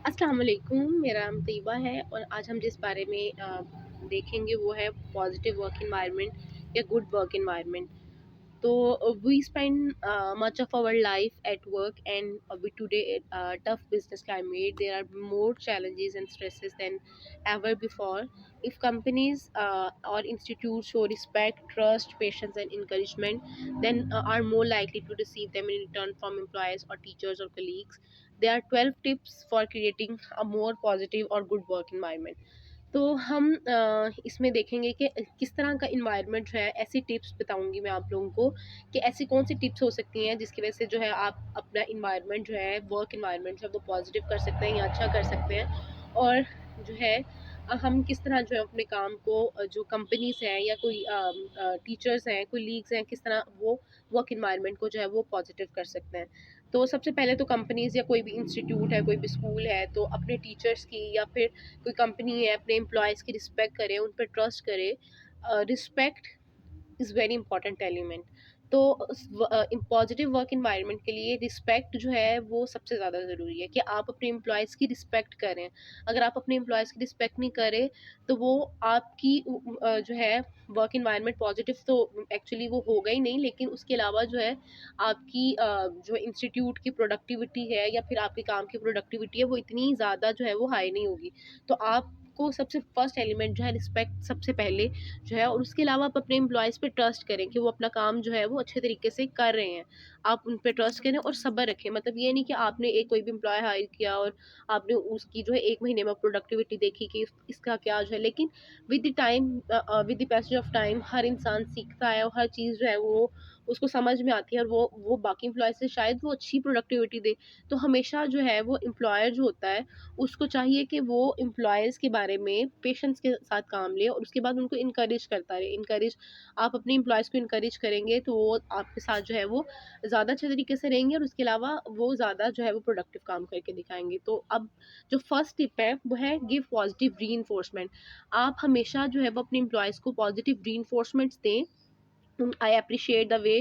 अस्सलाम वालेकुम, मेरा नाम तैयबा है और आज हम जिस बारे में देखेंगे वो है पॉजिटिव वर्क एनवायरनमेंट या गुड वर्क एनवायरनमेंट। तो we spend much of our life at work, and with today tough business climate, there are more challenges and stresses than ever before. If companies or institutes show respect, trust, patience, and encouragement, then are more likely to receive them in return from employees or teachers or colleagues. There are 12 tips for creating a more positive or good work environment. तो हम इसमें देखेंगे कि किस तरह का environment जो है, ऐसी टिप्स बताऊंगी मैं आप लोगों को कि ऐसी कौन सी टिप्स हो सकती हैं जिसकी वजह से जो है आप अपना इन्वायरमेंट जो है, वर्क इन्वायरमेंट जो है वो पॉजिटिव कर सकते हैं या अच्छा कर सकते हैं। और जो है हम किस तरह जो है अपने काम को जो कंपनीज हैं या कोई टीचर्स हैं, कोई लीग्स हैं, किस तरह वो वर्क इन्वायरमेंट को जो है वो पॉजिटिव कर सकते हैं। तो सबसे पहले तो कंपनीज या कोई भी इंस्टीट्यूट है, कोई भी स्कूल है, तो अपने टीचर्स की या फिर कोई कंपनी है, अपने एम्प्लॉयज़ की रिस्पेक्ट करे, उन पर ट्रस्ट करे। Respect is very important element. तो पॉजिटिव वर्क इन्वायरमेंट के लिए रिस्पेक्ट जो है वो सबसे ज़्यादा ज़रूरी है कि आप अपने एम्प्लॉयज़ की रिस्पेक्ट करें। अगर आप अपने एम्प्लॉयज़ की रिस्पेक्ट नहीं करें तो वो आपकी जो है वर्क इन्वायरमेंट पॉजिटिव तो एक्चुअली वो होगा ही नहीं, लेकिन उसके अलावा जो है आपकी जो इंस्टीट्यूट की प्रोडक्टिविटी है या फिर आपके काम की प्रोडक्टिविटी है वो इतनी ज़्यादा जो है वो हाई नहीं होगी। तो आपको सबसे फर्स्ट एलिमेंट जो है रिस्पेक्ट सबसे पहले जो है, और उसके अलावा आप अपने एम्प्लॉयज़ पे ट्रस्ट करें कि वो अपना काम जो है वो अच्छे तरीके से कर रहे हैं। आप उन पे ट्रस्ट करें और सब्र रखें। मतलब ये नहीं कि आपने एक कोई भी एम्प्लॉय हायर किया और आपने उसकी जो है 1 महीने में प्रोडक्टिविटी देखी कि इसका क्या जो है, लेकिन with the time with the passage of time हर इंसान सीखता है और हर चीज़ जो है वो उसको समझ में आती है और वो बाकी एम्प्लॉय से शायद वो अच्छी प्रोडक्टिविटी दे। तो हमेशा जो है वो एम्प्लॉयर जो होता है उसको चाहिए कि वो एम्प्लॉयज़ के बारे में पेशेंस के साथ काम ले और उसके बाद उनको इनकरेज करता रहे। इनकरेज आप अपने एम्प्लॉयज़ को इनकरेज करेंगे तो वो आपके साथ जो है वो ज़्यादा अच्छे तरीके से रहेंगे और उसके अलावा वो ज़्यादा जो है वो प्रोडक्टिव काम करके दिखाएँगे। तो अब जो फर्स्ट टिप है वो है गिव पॉजिटिव रीइंफोर्समेंट। आप हमेशा जो है वो अपने एम्प्लॉयज़ को पॉजिटिव रीइंफोर्समेंट्स दें। I appreciate the way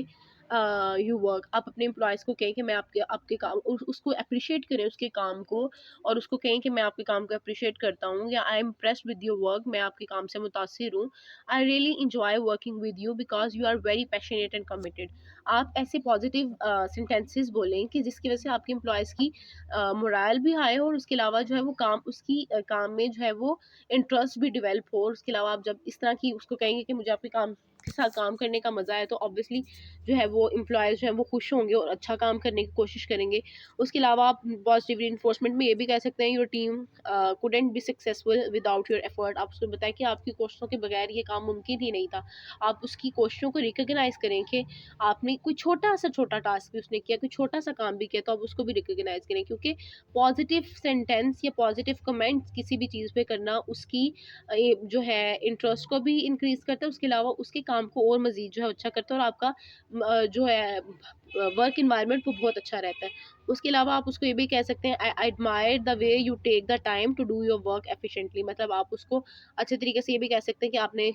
you work. आप अपने एम्प्लॉयज़ को कहें कि मैं आपके आपके काम उसको अप्रिशिएट करें उसके काम को, और उसको कहें कि मैं आपके काम को अप्रिशिएट करता हूँ या I am impressed with your work, मैं आपके काम से मुतासिर हूँ। I really enjoy working with you because you are very passionate and committed. आप ऐसे पॉजिटिव सेंटेंसेस बोलें कि जिसकी वजह से आपके एम्प्लॉयज़ की मोरल भी हाई हो और उसके अलावा जो है वो काम उसकी काम में जो है वो इंटरेस्ट भी डेवलप हो। और उसके अलावा आप जब इस तरह की उसको कहेंगे कि मुझे आपके काम के साथ काम करने का मज़ा है, तो ऑब्वियसली जो है वो एम्प्लॉयज़ जो है वो खुश होंगे और अच्छा काम करने की कोशिश करेंगे। उसके अलावा आप पॉजिटिव रिइंफोर्समेंट में ये भी कह सकते हैं your team couldn't be successful without your effort. आप उसको बताएं कि आपकी कोशिशों के बगैर ये काम मुमकिन ही नहीं था। आप उसकी कोशिशों को रिकॉग्नाइज करें कि आपने कोई छोटा सा छोटा टास्क भी उसने किया, कोई छोटा सा काम भी किया, तो आप उसको भी रिकॉग्नाइज करें, क्योंकि पॉजिटिव सेंटेंस या पॉजिटिव कमेंट्स किसी भी चीज़ पे करना उसकी ये जो है इंटरेस्ट को भी इंक्रीज़ करता है, उसके अलावा उसके काम को और मज़ीद जो है अच्छा करता है और आपका जो है वर्क एनवायरनमेंट वो बहुत अच्छा रहता है। उसके अलावा आप उसको ये भी कह सकते हैं I admire the way you take the time to do your work efficiently. मतलब आप उसको अच्छे तरीके से ये भी कह सकते हैं कि आपने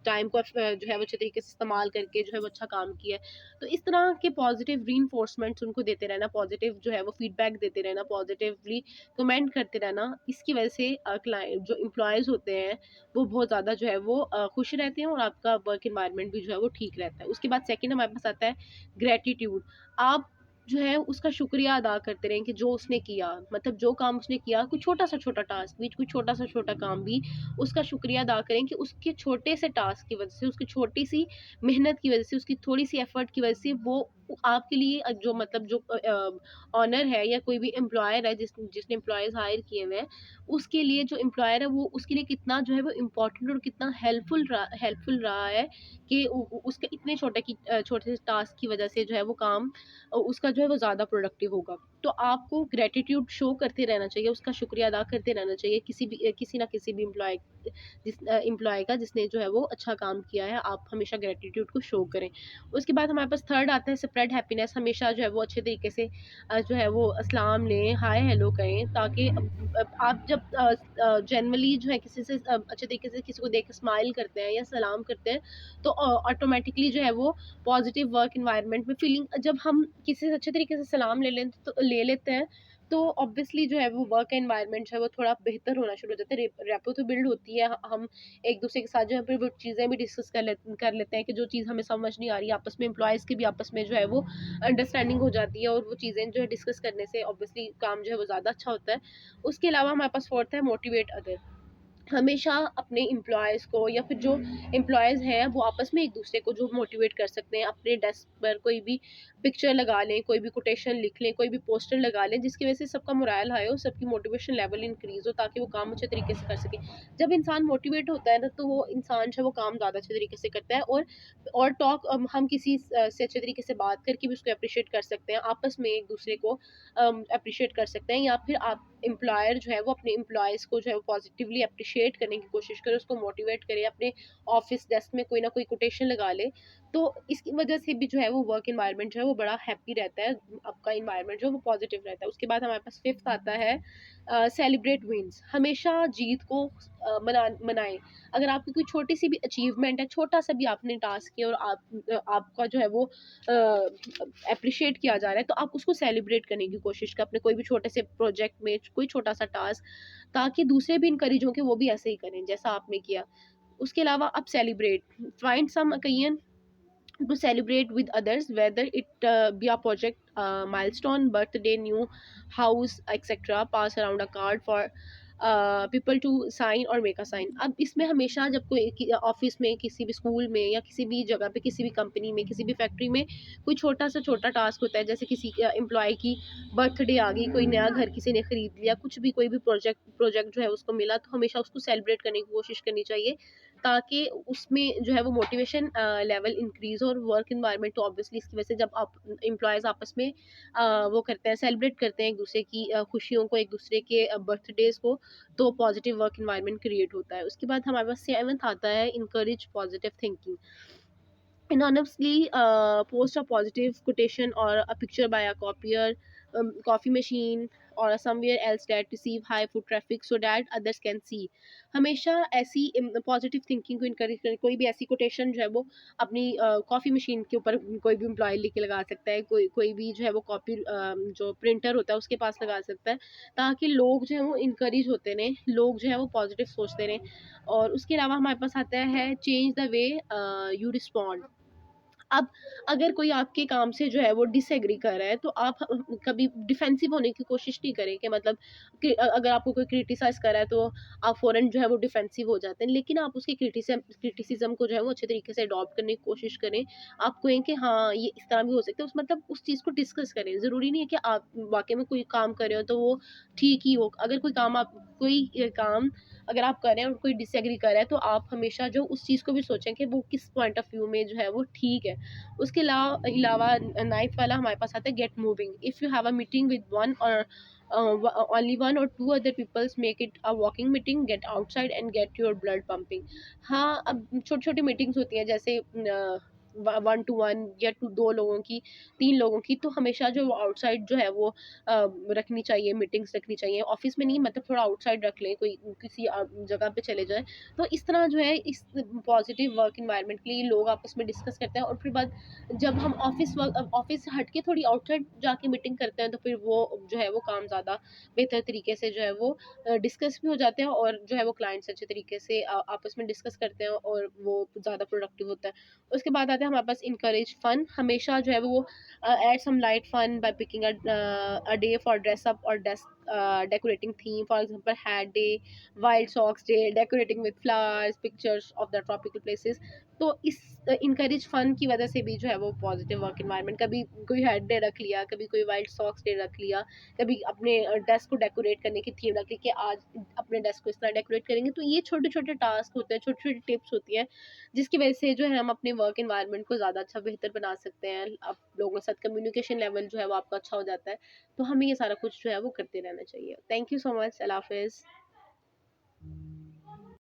टाइम को जो है वो अच्छे तरीके से इस्तेमाल करके जो है वो अच्छा काम किया है। तो इस तरह के पॉजिटिव रीइंफोर्समेंट्स उनको देते रहना, पॉजिटिव जो है वो फीडबैक देते रहना, पॉजिटिवली कमेंट करते रहना। इसकी वजह से क्लाइंट जो एम्प्लॉयज़ होते हैं वो बहुत ज़्यादा जो है वो खुश रहते हैं और आपका वर्क एनवायरनमेंट भी जो है वो ठीक रहता है। उसके बाद सेकंड हमारे पास आता है ग्रैटिट्यूड। आप जो है उसका शुक्रिया अदा करते रहें कि जो उसने किया, मतलब जो काम उसने किया, कोई छोटा-सा छोटा टास्क भी, कोई छोटा-सा छोटा काम भी, उसका शुक्रिया अदा करें कि उसके छोटे से टास्क की वजह से, उसकी छोटी-सी मेहनत की वजह से, उसकी थोड़ी-सी एफर्ट की वजह से वो आपके लिए जो मतलब जो ओनर है या कोई भी एम्प्लॉयर है जिसने एम्प्लॉयज़ हायर किए हुए हैं, उसके लिए जो एम्प्लॉयर है वो उसके लिए कितना जो है वो इम्पोर्टेंट और कितना हेल्पफुल रहा है कि उसके इतने छोटे से टास्क की वजह से जो है वो काम उसका जो है वो ज़्यादा प्रोडक्टिव होगा। तो आपको ग्रैटिट्यूड शो करते रहना चाहिए, उसका शुक्रिया अदा करते रहना चाहिए किसी ना किसी भी एम्प्लॉय का जिसने जो है वो अच्छा काम किया है। आप हमेशा ग्रैटिट्यूड को शो करें। उसके बाद हमारे पास थर्ड आता है स्प्रेड हैप्पीनेस। हमेशा जो है वो अच्छे तरीके से जो है वो सलाम लें, हाय हेलो कहें, ताकि आप जब जनरली जो है किसी से अच्छे तरीके से किसी को देख के स्माइल करते हैं या सलाम करते हैं, तो ऑटोमेटिकली जो है वो पॉजिटिव वर्क एनवायरनमेंट में फीलिंग, जब हम किसी से अच्छे तरीके से सलाम ले लेते हैं तो ऑब्वियसली जो है वो वर्क एनवायरनमेंट जो है वो थोड़ा बेहतर होना शुरू हो जाता है। रेपो तो बिल्ड होती है, हम एक दूसरे के साथ जो है फिर वो चीज़ें भी डिस्कस कर लेते हैं कि जो चीज़ हमें समझ नहीं आ रही है आपस में, एम्प्लॉयज़ की भी आपस में जो है वो अंडरस्टैंडिंग हो जाती है, और वो चीज़ें जो है डिस्कस करने से ऑब्वियसली काम जो है वो ज़्यादा अच्छा होता है। उसके अलावा हमारे पास फोर्थ है मोटिवेट अदर। हमेशा अपने एम्प्लॉयज़ को या फिर जो एम्प्लॉयज़ हैं वो आपस में एक दूसरे को जो मोटिवेट कर सकते हैं, अपने डेस्क पर कोई भी पिक्चर लगा लें, कोई भी कोटेशन लिख लें, कोई भी पोस्टर लगा लें, जिसकी वजह से सबका मोरल हाई हो, सबकी मोटिवेशन लेवल इंक्रीज़ हो, ताकि वो काम अच्छे तरीके से कर सकें। जब इंसान मोटिवेट होता है ना, तो वो इंसान जो है वो काम ज़्यादा अच्छे तरीके से करता है, और टॉक हम किसी से अच्छे तरीके से बात करके भी उसको अप्रिशिएट कर सकते हैं, आपस में एक दूसरे को अप्रिशिएट कर सकते हैं, या फिर आप एम्प्लॉयर जो है वो अपने एम्प्लॉयज़ को जो है वो पॉजिटिवली अप्रिशिएट करने की कोशिश करे, उसको मोटिवेट करे, अपने ऑफिस डेस्क में कोई ना कोई कोटेशन लगा ले। तो इसकी वजह से भी जो है वो वर्क एनवायरनमेंट जो है वो बड़ा हैप्पी रहता है, आपका एनवायरनमेंट जो है वो पॉजिटिव रहता है। उसके बाद हमारे पास फिफ्थ आता है सेलिब्रेट विंस। हमेशा जीत को मनाएं। अगर आपकी कोई छोटी सी भी अचीवमेंट है, छोटा सा भी आपने टास्क किया और आपका जो है वो अप्रिशिएट किया जा रहा है, तो आप उसको सेलिब्रेट करने की कोशिश करें अपने कोई भी छोटे से प्रोजेक्ट में, कोई छोटा सा टास्क, ताकि दूसरे भी इनकरेज हों कि वो भी ऐसे ही करें जैसा आपने किया। उसके अलावा आप celebrate find some occasion to celebrate with others, whether it be a project milestone, birthday, new house, etc. Pass around a card for people to sign or make a sign. अब इसमें हमेशा जब कोई ऑफिस में, किसी भी school में, या किसी भी जगह पे, किसी भी कंपनी में, किसी भी फैक्ट्री में कोई छोटा सा छोटा टास्क होता है, जैसे किसी एम्प्लॉय की बर्थडे आ गई, कोई नया घर किसी ने खरीद लिया, कुछ भी कोई भी प्रोजेक्ट जो है उसको मिला, तो हमेशा उसको सेलिब्रेट करने की कोशिश करनी चाहिए, ताकि उसमें जो है वो मोटिवेशन लेवल इंक्रीज हो, और वर्क इन्वायरमेंट तो ऑब्वियसली इसकी वजह से जब आप एम्प्लॉयज़ आपस में वो करते हैं, सेलिब्रेट करते हैं एक दूसरे की खुशियों को, एक दूसरे के बर्थडेज को, तो पॉजिटिव वर्क इन्वायरमेंट क्रिएट होता है। उसके बाद हमारे पास सेवंथ आता है encourage positive thinking. Anonymously post a positive quotation or a picture by a copier, coffee machine, or somewhere else that receive high foot traffic so that others can see. हमेशा ऐसी positive thinking को encourage करें। कोई भी ऐसी quotation जो है वो अपनी कॉफ़ी मशीन के ऊपर कोई भी एम्प्लॉय लिख के लगा सकता है, कोई कोई भी जो है वो कॉपी जो प्रिंटर होता है उसके पास लगा सकता है, ताकि लोग जो है वो इनकरेज होते रहें, लोग जो है वो पॉजिटिव सोचते रहें। और उसके अलावा हमारे पास आता है change the way you respond. अब अगर कोई आपके काम से जो है वो डिसएग्री कर रहा है, तो आप कभी डिफेंसिव होने की कोशिश नहीं करें, कि मतलब कि अगर आपको कोई क्रिटिसाइज़ कर रहा है, तो आप फ़ौरन जो है वो डिफेंसिव हो जाते हैं। लेकिन आप उसकी क्रिटिसिज़्म को जो है वो अच्छे तरीके से अडॉप्ट करने की कोशिश करें। आप कहें कि हाँ, ये इस तरह भी हो सकता है, उस मतलब उस चीज़ को डिस्कस करें। ज़रूरी नहीं है कि आप वाक़ई में कोई काम कर रहे हो तो वो ठीक ही हो। अगर कोई काम अगर आप कर रहे हैं और कोई डिसएग्री कर रहा है, तो आप हमेशा जो उस चीज़ को भी सोचें कि वो किस पॉइंट ऑफ व्यू में जो है वो ठीक है। उसके अलावा नाइन्थ वाला हमारे पास आता है get moving. If you have a meeting with one or only one or two other peoples, make it a walking meeting, get outside and get your blood pumping. हाँ, अब छोटी छोटी मीटिंग्स होती हैं, जैसे वन टू वन या two दो लोगों की, तीन लोगों की, तो हमेशा जो आउटसाइड जो है वो रखनी चाहिए, मीटिंग्स रखनी चाहिए। ऑफिस में नहीं, मतलब थोड़ा आउटसाइड रख लें, कोई किसी जगह पे चले जाएं। तो इस तरह जो है इस पॉजिटिव वर्क इन्वायरमेंट के लिए लोग आपस में डिस्कस करते हैं, और फिर बाद जब हम ऑफिस से हट के थोड़ी आउटसाइड जाके मीटिंग करते हैं, तो फिर वो जो है वो काम ज़्यादा बेहतर तरीके से जो है वो डिस्कस भी हो जाते हैं, और जो है वो क्लाइंट्स अच्छे तरीके से आपस में डिस्कस करते हैं, और वो ज़्यादा प्रोडक्टिव होता है। उसके बाद आता है हमारे पास इनकरेज फन। हमेशा जो है वो add some light fun by picking a day for dress up or decorating theme, for example hat day, wild socks day, decorating with flowers, pictures of the tropical places. तो इस encourage fun की वजह से भी जो है वो positive work environment, कभी कोई हेड डे रख लिया, कभी कोई वाइल्ड सॉक्स डे रख लिया, कभी अपने डेस्क को डेकोरेट करने की थीम रख ली कि आज अपने डेस्क को इस तरह डेकोरेट करेंगे। तो ये छोटे छोटे टास्क होते हैं, छोटी छोटी टिप्स होती हैं, जिसकी वजह से जो है हम अपने वर्क एनवायरनमेंट को ज़्यादा अच्छा बेहतर बना सकते हैं। आप लोगों के साथ कम्युनिकेशन लेवल जो है वो आपका अच्छा हो जाता है। तो हमें ये सारा कुछ जो है वो करते रहना चाहिए। Thank you so much. अल्लाह हाफ़िज़।